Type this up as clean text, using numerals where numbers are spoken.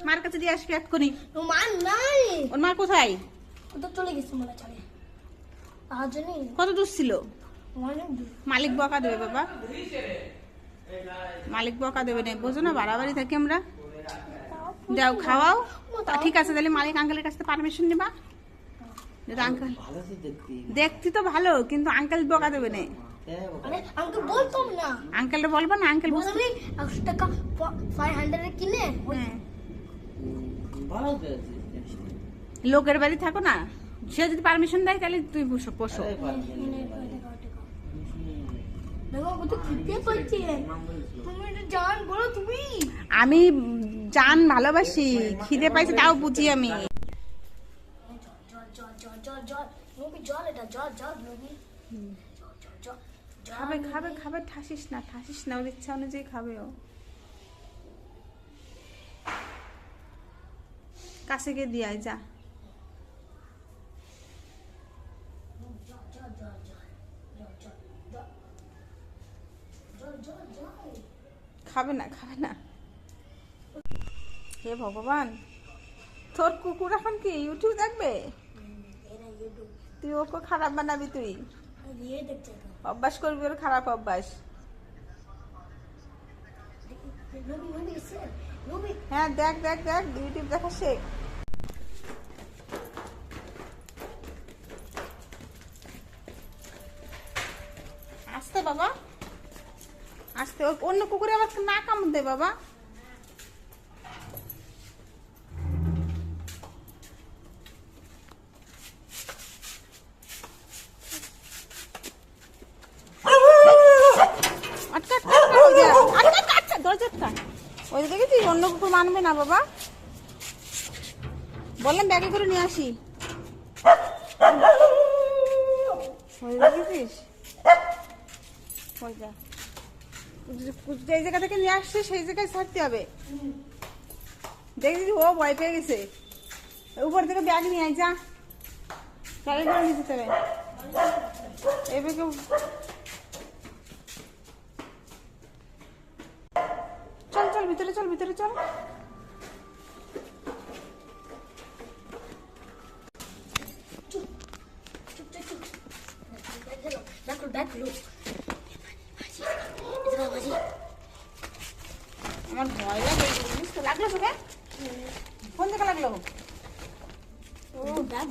মার কাছে দিয়ে আসবি এক্ষুনি। ও মা নাই, ওর মা কোথায়? ও তো চলে গেছে মনে চলে। আর জানি কত দূর ছিল? অনেক দূর। মালিক বকা দেবে বাবা, মালিক বকা দেবে না, বোঝো না বাড়াবাড়ি থাকি আমরা। দাও খাওয়াও। ঠিক আছে, তাহলে মালিক আঙ্কেলের কাছে পারমিশন নিবা। আঙ্কেল দেখতে তো ভালো, কিন্তু আঙ্কেল বকা দেবে না। আরে আমাকে বলতাম না, আঙ্কেলটা বলবো না, আঙ্কেল বুঝতে বলবি 100 টাকা 500 এ কিনে লোকের বাড়ি থাকো না, সে যদি পারমিশন দেয় তাহলে তুই পোষো। দেখো কত খেতে পাচ্ছি। তুমি এটা জান বলো তুমি। আমি জান ভালোবাসি, খিদে পাইছে তাও বুঝি আমি। জল এটা জল জল নবী। খাবে খাবে খাবে, ঠাসিস না ঠাসিস না, ওর ইচ্ছা অনুযায়ী খাবে ও। কাছে গিয়ে দিয়ে আয়, যা। খাবে না খাবে না। হে ভগবান, তোর কুকুর এখন কি ইউটিউব দেখবে? তুই ওকে খারাপ বানাবি, তুই অভ্যাস করবি ওর খারাপ অভ্যাস। হ্যাঁ দেখ দেখ দেখ, ইউটিউব দেখা শেখ। আসতে বাবা আসতে, অন্য কুকুরে আবার না কামড় দে বাবা। ওই দেখেছিস অন্য কুকুর মানবে না বাবা, বললাম ব্যাগে করে নিয়ে আসি। ওই দেখেছিস, ওই যা, যেই জায়গা থেকে নিয়ে আসছে সেই জায়গায় ছাড়তে হবে। দেখেছিস ও ভয় পেয়ে গেছে, উপর থেকে ব্যাগ নিয়ে আয়, যা ব্যাগে করে নিয়ে যেতে হবে। এবার চল চল ভিতরে চল, ভিতরে চল। আমার ভয় লাগে, লাগলো তোকে? কোন জায়গা লাগলো? ও ব্যাগ